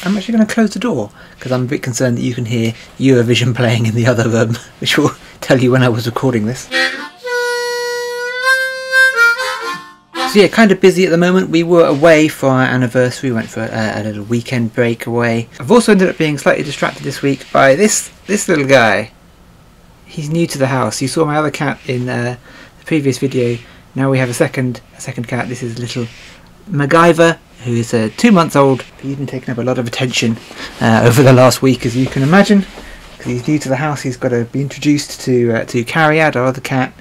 I'm actually going to close the door because I'm a bit concerned that you can hear Eurovision playing in the other room, which will tell you when I was recording this. So yeah, kind of busy at the moment. We were away for our anniversary, went for a little weekend break away. I've also ended up being slightly distracted this week by this little guy. He's new to the house. You saw my other cat in the previous video. Now we have a second cat. This is little MacGyver, who is 2 months old. He's been taking up a lot of attention over the last week, as you can imagine. Because he's new to the house, he's got to be introduced to Carrie, our other cat,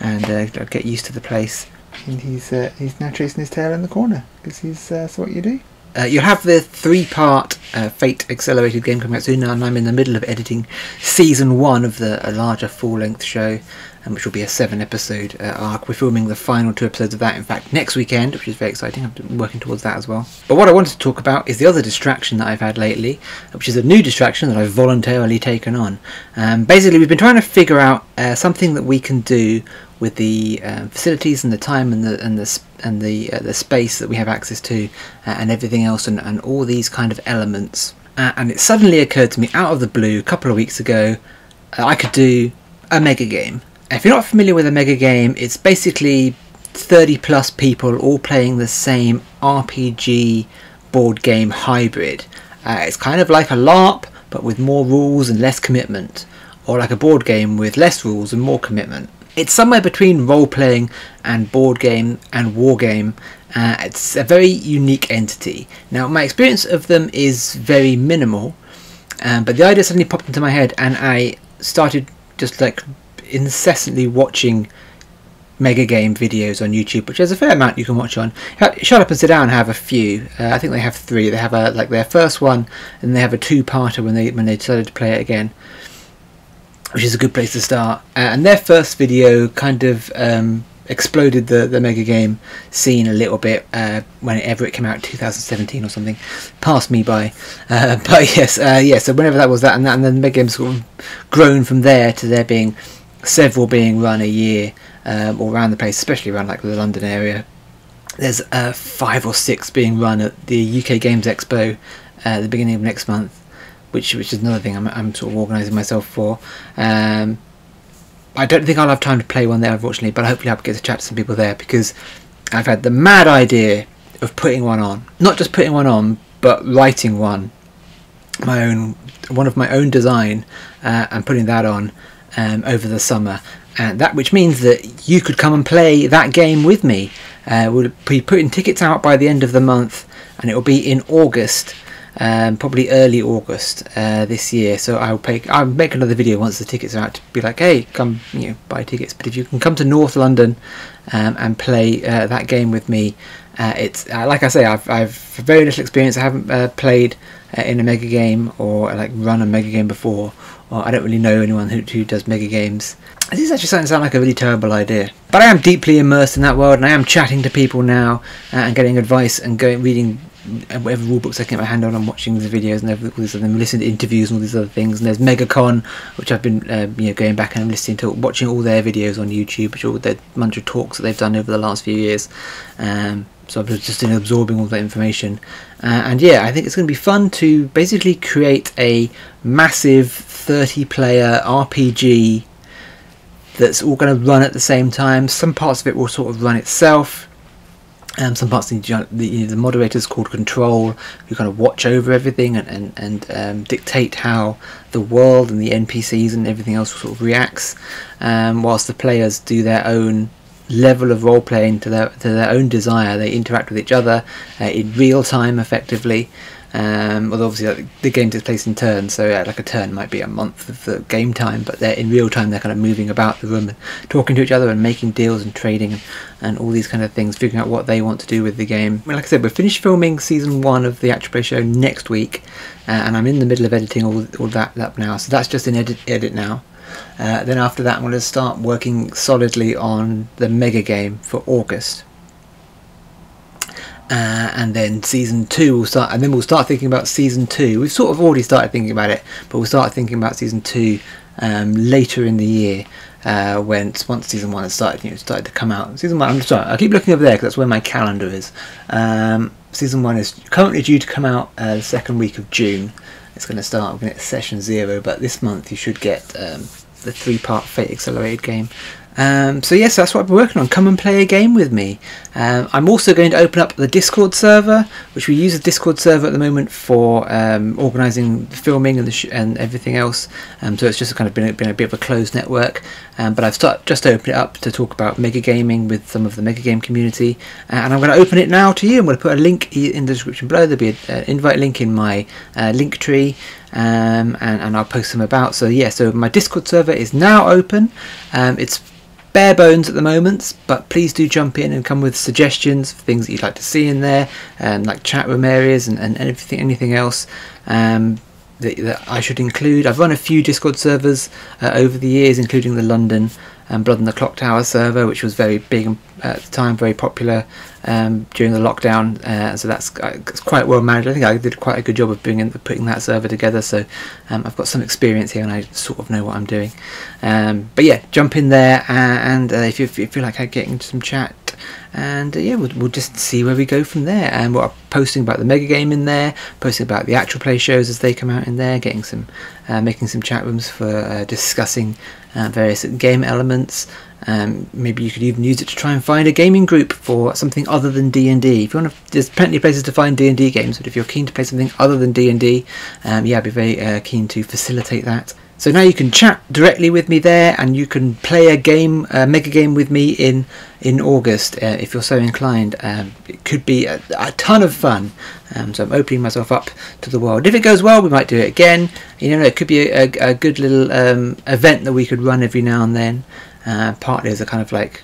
and get used to the place. And he's now chasing his tail in the corner because that's what you do. You'll have the 3-part Fate Accelerated game coming out soon, and I'm in the middle of editing season 1 of the larger full-length show, which will be a 7-episode arc. We're filming the final 2 episodes of that, in fact, next weekend, which is very exciting. I've been working towards that as well. But what I wanted to talk about is the other distraction that I've had lately, which is a new distraction that I've voluntarily taken on. Basically, we've been trying to figure out something that we can do with the facilities and the time and the space that we have access to, and everything else, and all these kind of elements. And it suddenly occurred to me out of the blue a couple of weeks ago, I could do a mega game. If you're not familiar with a mega game, it's basically 30+ people all playing the same RPG board game hybrid. It's kind of like a LARP, but with more rules and less commitment, or like a board game with less rules and more commitment. It's somewhere between role-playing and board game and war game. It's a very unique entity. Now, my experience of them is very minimal, but the idea suddenly popped into my head, and I started just like incessantly watching mega game videos on YouTube, which there's a fair amount you can watch on. Shut Up and Sit Down have a few. I think they have 3. They have like their first one, and they have a 2-parter when they decided to play it again, which is a good place to start. And their first video kind of exploded the mega game scene a little bit whenever it came out, 2017 or something. Passed me by. But yes, so whenever that was that, and then the mega game's sort of grown from there to there being several being run a year all around the place, especially around like the London area. There's 5 or 6 being run at the UK Games Expo at the beginning of next month, which is another thing I'm sort of organising myself for. I don't think I'll have time to play one there, unfortunately, but hopefully I'll get to chat to some people there, because I've had the mad idea of putting one on. Not just putting one on, but writing one of my own design, and putting that on over the summer. And that, which means that you could come and play that game with me. We'll be putting tickets out by the end of the month, and it will be in August. Probably early August this year, so I'll make another video once the tickets are out to be like, hey, come, buy tickets. But if you can come to North London and play that game with me, it's like I say, I've very little experience. I haven't played in a mega game or like run a mega game before, or I don't really know anyone who does mega games. This is actually starting to sound like a really terrible idea, but I am deeply immersed in that world, and I am chatting to people now and getting advice and reading whatever rule books I can get my hand on, and watching the videos and all these other, listening to interviews and all these other things. And there's MegaCon, which I've been going back and I'm listening to, watching all their videos on YouTube, which are all their bunch of talks that they've done over the last few years. So I've just been absorbing all that information, and yeah, I think it's going to be fun to basically create a massive 30-player RPG that's all going to run at the same time. Some parts of it will sort of run itself. Some parts need the moderators called Control, who kind of watch over everything and dictate how the world and the NPCs and everything else sort of reacts, whilst the players do their own level of role playing to their own desire. They interact with each other in real time, effectively. Although obviously the game takes place in turns, so like a turn might be a month of the game time, but they're in real time. They're kind of moving about the room, and talking to each other and making deals and trading and all these kind of things, figuring out what they want to do with the game. I mean, like I said, we're finished filming season 1 of the Actual Play show next week, and I'm in the middle of editing all that up now, so that's just in edit now. Then after that I'm going to start working solidly on the mega game for August. And then season 2 will start, and then we'll start thinking about season 2. We've sort of already started thinking about it, but we'll start thinking about season 2 later in the year, once season 1 has started to come out. Season 1, I'm sorry, I keep looking over there because that's where my calendar is. Season 1 is currently due to come out the second week of June. It's going to start, we're going to get session 0, but this month you should get the 3-part Fate Accelerated game. So yes, that's what I've been working on. Come and play a game with me. I'm also going to open up the Discord server, which we use the Discord server at the moment for organising the filming and everything else. So it's just kind of been a bit of a closed network. But I've just opened it up to talk about mega gaming with some of the mega game community, and I'm going to open it now to you. I'm going to put a link in the description below. There'll be an invite link in my link tree. And I'll post them about. So yeah, so my Discord server is now open. It's bare bones at the moment, but please do jump in and come with suggestions for things that you'd like to see in there, like chat room areas and anything else that I should include. I've run a few Discord servers over the years, including the London Blood and the Clock Tower server, which was very big at the time, very popular during the lockdown. So that's quite well managed. I think I did quite a good job of putting that server together. So I've got some experience here, and I sort of know what I'm doing. But yeah, jump in there, and if you feel like getting into some chat. And yeah, we'll just see where we go from there. And we're posting about the mega game in there, posting about the actual play shows as they come out in there, getting some, making some chat rooms for discussing various game elements. Maybe you could even use it to try and find a gaming group for something other than D&D. If you want to, there's plenty of places to find D&D games, but if you're keen to play something other than D&D, yeah, I'd be very keen to facilitate that. So now you can chat directly with me there, and you can play a game, a mega game with me in August if you're so inclined. It could be a ton of fun. So I'm opening myself up to the world. If it goes well, we might do it again. You know, it could be a good little event that we could run every now and then. Partly as a kind of like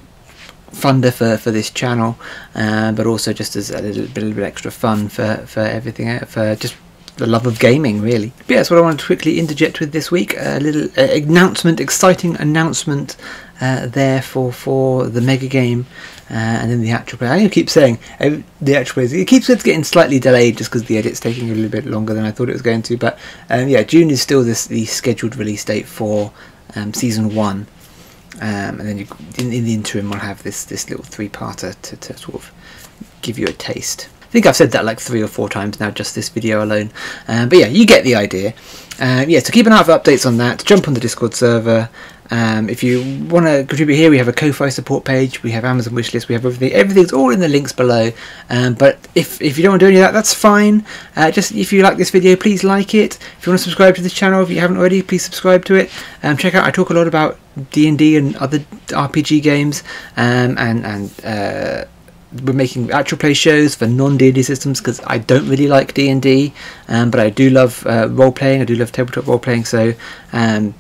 funder for this channel, but also just as a little bit extra fun for everything, for just the love of gaming, really. But yeah, that's what I wanted to quickly interject with this week. A little exciting announcement there for the mega game, and then the actual play. I keep saying the actual play. It keeps getting slightly delayed just because the edit's taking a little bit longer than I thought it was going to. But yeah, June is still the scheduled release date for season 1. And then in the interim, we'll have this little 3-parter to sort of give you a taste. I think I've said that like 3 or 4 times now, just this video alone. But yeah, you get the idea. Yeah, so keep an eye out for updates on that. Jump on the Discord server. If you want to contribute here, we have a Ko-Fi support page, we have Amazon wishlist, we have everything. Everything's all in the links below. But if you don't want to do any of that, that's fine. Just if you like this video, please like it. If you want to subscribe to this channel, if you haven't already, please subscribe to it. Check out, I talk a lot about D&D and other RPG games, we're making actual play shows for non-D&D systems because I don't really like D&D, but I do love role-playing, I do love tabletop role-playing, so I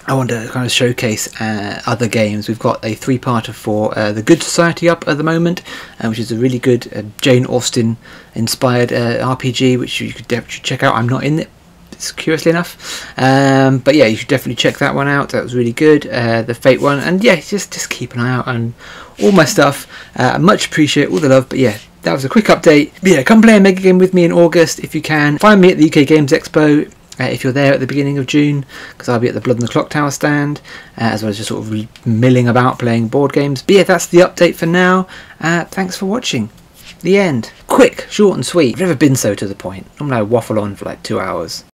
want to kind of showcase other games. We've got a 3-parter for The Good Society up at the moment, which is a really good Jane Austen inspired RPG, which you could definitely check out. I'm not in it, curiously enough, but yeah, you should definitely check that one out. That was really good. The Fate one, and yeah, just keep an eye out on all my stuff. I much appreciate all the love. But yeah, that was a quick update. But yeah, come play a mega game with me in August if you can. Find me at the UK Games Expo if you're there at the beginning of June, because I'll be at the Blood and the Clock Tower stand, as well as just sort of milling about playing board games. But yeah, that's the update for now. Thanks for watching. The end. Quick, short and sweet. I've never been so to the point. Normally I waffle on for like 2 hours.